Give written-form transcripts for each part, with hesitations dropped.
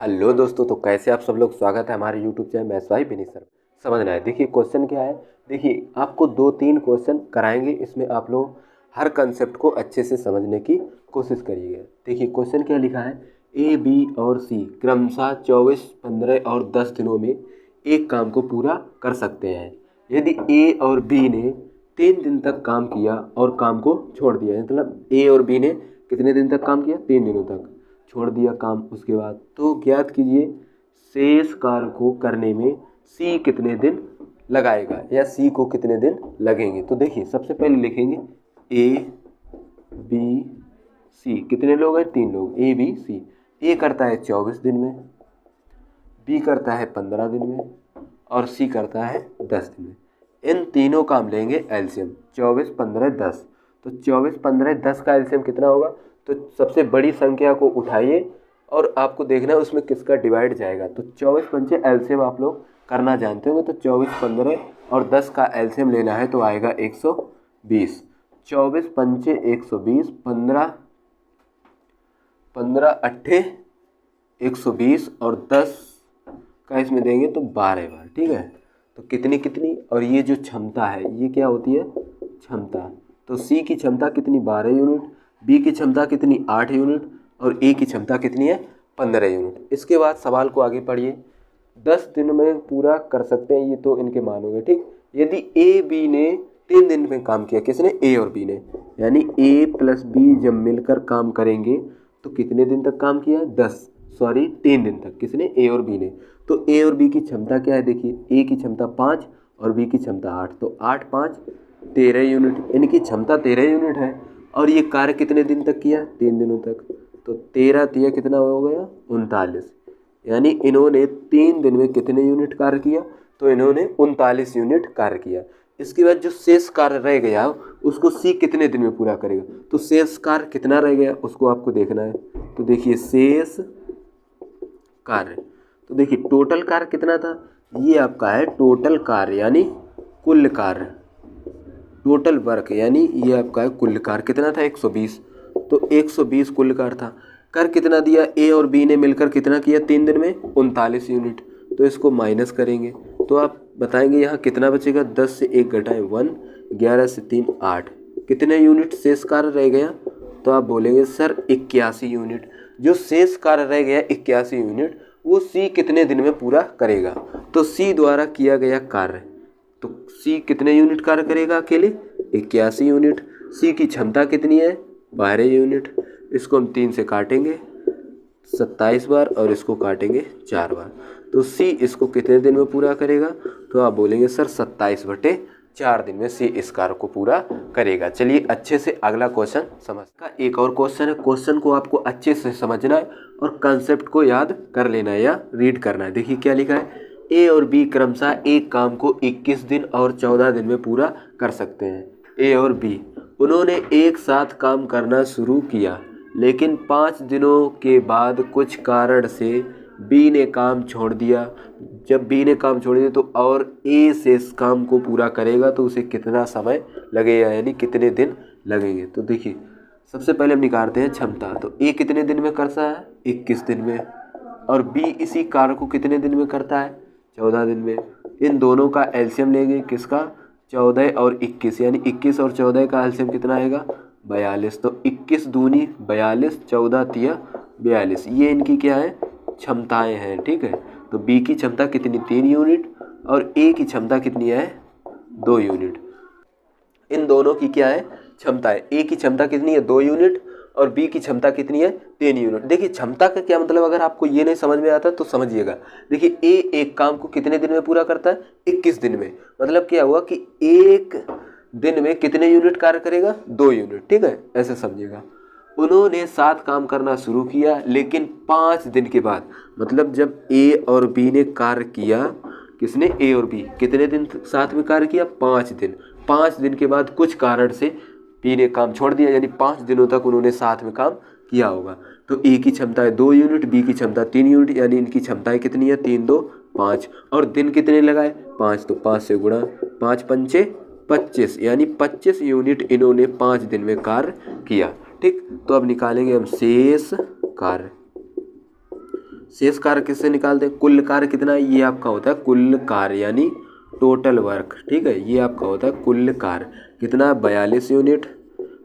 Hello दोस्तों, तो कैसे आप सब लोग। स्वागत है हमारे YouTube channel maths by Vineet sir. समझना है। देखिए क्वेश्चन क्या है। देखिए आपको 2-3 क्वेश्चन कराएंगे, इसमें आप लोग हर कंसेप्ट को अच्छे से समझने की कोशिश करिएगा। देखिए क्वेश्चन क्या लिखा है। ए, बी और सी क्रमशः 24, 15 और 10 दिनों में एक काम को पूरा कर सकते हैं। यदि ए और बी ने 3 दिन तक काम किया और काम को छोड़ दिया, मतलब ए और बी ने कितने दिन तक काम किया, 3 दिनों तक छोड़ दिया काम, उसके बाद तो ज्ञात कीजिए शेष कार्य को करने में सी कितने दिन लगाएगा या सी को कितने दिन लगेंगे। तो देखिए सबसे पहले लिखेंगे ए बी सी। कितने लोग हैं, 3 लोग, ए बी सी। ए करता है 24 दिन में, बी करता है 15 दिन में और सी करता है 10 दिन में। इन तीनों का हम लेंगे एलसीएम 24, 15, 10। तो 24, 15, 10 का एलसीएम कितना होगा। तो सबसे बड़ी संख्या को उठाइए और आपको देखना है उसमें किसका डिवाइड जाएगा। तो 24 पंचे एलसीएम आप लोग करना जानते होंगे। तो 24, 15 और 10 का एलसीएम लेना है तो आएगा 120। 24 पंचे 120, 15 अट्ठे 120 और 10 का इसमें देंगे तो 12 बार। ठीक है, तो कितनी और ये जो क्षमता है ये क्या होती है, क्षमता। तो सी की क्षमता कितनी, 12 यूनिट। बी की क्षमता कितनी, 8 यूनिट। और ए की क्षमता कितनी है, 15 यूनिट। इसके बाद सवाल को आगे पढ़िए। 10 दिन में पूरा कर सकते हैं, ये तो इनके मान हो गए। ठीक, यदि ए बी ने 3 दिन में काम किया, किसने, ए और बी ने, यानी ए प्लस बी जब मिलकर काम करेंगे तो कितने दिन तक काम किया, 3 दिन तक, किसने, ए और बी ने। तो ए और बी की क्षमता क्या है, देखिए ए की क्षमता 5 और बी की क्षमता 8। तो 8, 5, 13 यूनिट। इनकी क्षमता 13 यूनिट है और ये कार्य कितने दिन तक किया, 3 दिनों तक। तो 13 तिया कितना हो गया, 39। यानी इन्होंने 3 दिन में कितने यूनिट कार्य किया, तो इन्होंने 39 यूनिट कार्य किया। इसके बाद जो शेष कार्य रह गया उसको सी कितने दिन में पूरा करेगा। तो शेष कार्य कितना रह गया उसको आपको देखना है। तो देखिए शेष कार्य, तो देखिए टोटल कार्य कितना था, ये आपका है टोटल कार्य यानी कुल कार्य, टोटल वर्क यानी ये आपका है कुल कार्य कितना था, 120। तो 120 कुल कार्य था। कर कितना दिया, ए और बी ने मिलकर कितना किया 3 दिन में, 39 यूनिट। तो इसको माइनस करेंगे तो आप बताएंगे यहाँ कितना बचेगा। 10 से 1 घटाए 1, 11 से 3 8, कितने यूनिट शेष कार्य रह गया। तो आप बोलेंगे सर 81 यूनिट। जो शेष कार्य रह गया 81 यूनिट, वो सी कितने दिन में पूरा करेगा। तो सी द्वारा किया गया कार्य, तो सी कितने यूनिट कार्य करेगा अकेले, 81 यूनिट। सी की क्षमता कितनी है, 12 यूनिट। इसको हम 3 से काटेंगे 27 बार और इसको काटेंगे 4 बार। तो सी इसको कितने दिन में पूरा करेगा। तो आप बोलेंगे सर 27/4 दिन में सी इस कार्य को पूरा करेगा। चलिए अच्छे से अगला क्वेश्चन समझता। एक और क्वेश्चन है, क्वेश्चन को आपको अच्छे से समझना है और कंसेप्ट को याद कर लेना है या रीड करना है। देखिए क्या लिखा है। ए और बी क्रमशः एक काम को 21 दिन और 14 दिन में पूरा कर सकते हैं। ए और बी, उन्होंने एक साथ काम करना शुरू किया, लेकिन 5 दिनों के बाद कुछ कारण से बी ने काम छोड़ दिया। जब बी ने काम छोड़ दिया तो और ए से इस काम को पूरा करेगा तो उसे कितना समय लगेगा, यानी कितने दिन लगेंगे। तो देखिए सबसे पहले हम निकालते हैं क्षमता। तो ए कितने दिन में करता है, 21 दिन में। और बी इसी कार्य को कितने दिन में करता है, 14 दिन में। इन दोनों का एलसीएम लेंगे, किसका, 14 और 21, यानी 21 और 14 का एलसीएम कितना आएगा, 42। तो 21 दूनी 42, 14 तिया 42। ये इनकी क्या है, क्षमताएं हैं। ठीक है, तो बी की क्षमता कितनी, 3 यूनिट और ए की क्षमता कितनी है, 2 यूनिट। इन दोनों की क्या है, क्षमता है। ए की क्षमता कितनी है, 2 यूनिट और बी की क्षमता कितनी है, 3 यूनिट। देखिए क्षमता का क्या मतलब, अगर आपको ये नहीं समझ में आता तो समझिएगा। देखिए ए एक काम को कितने दिन में पूरा करता है, 21 दिन में। मतलब क्या हुआ कि एक दिन में कितने यूनिट कार्य करेगा, 2 यूनिट। ठीक है, ऐसे समझिएगा। उन्होंने साथ काम करना शुरू किया, लेकिन 5 दिन के बाद, मतलब जब ए और बी ने कार्य किया, किसने, ए और बी, कितने दिन साथ में कार्य किया, 5 दिन। 5 दिन के बाद कुछ कारण से बी ने काम छोड़ दिया, यानी 5 दिनों तक उन्होंने साथ में काम किया होगा। तो ए की क्षमता है 2 यूनिट, बी की क्षमता 3 यूनिट, यानी इनकी क्षमताएं कितनी है, 3, 2, 5। और दिन कितने लगाए, 5। तो 5 से गुणा, 5 पंचे 25, यानी 25 यूनिट इन्होंने 5 दिन में कार्य किया। ठीक, तो अब निकालेंगे हम शेष कार्य। शेष कार्य किससे निकालते हैं, कुल कार्य कितना है, ये आपका होता है कुल कार्य यानी टोटल वर्क, ठीक है। ये आपका होता है कुल कार्य कितना 42 यूनिट,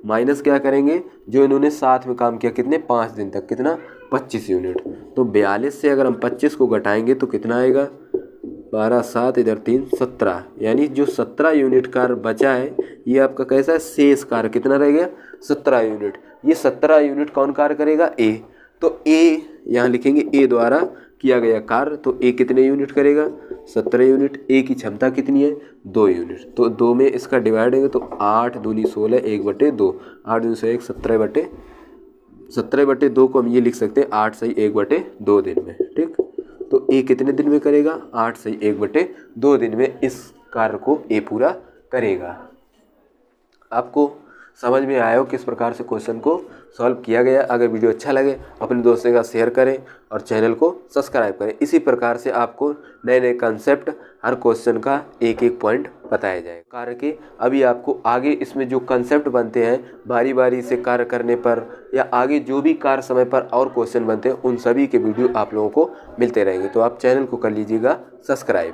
माइनस क्या करेंगे जो इन्होंने साथ में काम किया कितने 5 दिन तक, कितना 25 यूनिट। तो 42 से अगर हम 25 को घटाएंगे तो कितना आएगा 12 7 इधर 3 17, यानी जो 17 यूनिट कार्य बचा है ये आपका कैसा है शेष कार्य कितना रह गया 17 यूनिट। ये 17 यूनिट कौन कार्य करेगा ए, तो ए यहाँ लिखेंगे ए द्वारा किया गया कार्य, तो ए कितने यूनिट करेगा 17 यूनिट। ए की क्षमता कितनी है 2 यूनिट, तो 2 में इसका डिवाइड है तो 8 दूनी 16 1/2, 8 दूनी 1 17/2 को हम ये लिख सकते हैं 8 सही 1/2 दिन में, ठीक। तो ए कितने दिन में करेगा 8 सही 1/2 दिन में इस कार्य को ए पूरा करेगा। आपको समझ में आया हो किस प्रकार से क्वेश्चन को सॉल्व किया गया। अगर वीडियो अच्छा लगे अपने दोस्तों का शेयर करें और चैनल को सब्सक्राइब करें। इसी प्रकार से आपको नए नए कंसेप्ट हर क्वेश्चन का एक एक पॉइंट बताया जाए कार्य के। अभी आपको आगे इसमें जो कंसेप्ट बनते हैं बारी बारी से कार्य करने पर या आगे जो भी कार्य समय पर और क्वेश्चन बनते हैं उन सभी के वीडियो आप लोगों को मिलते रहेंगे। तो आप चैनल को कर लीजिएगा सब्सक्राइब।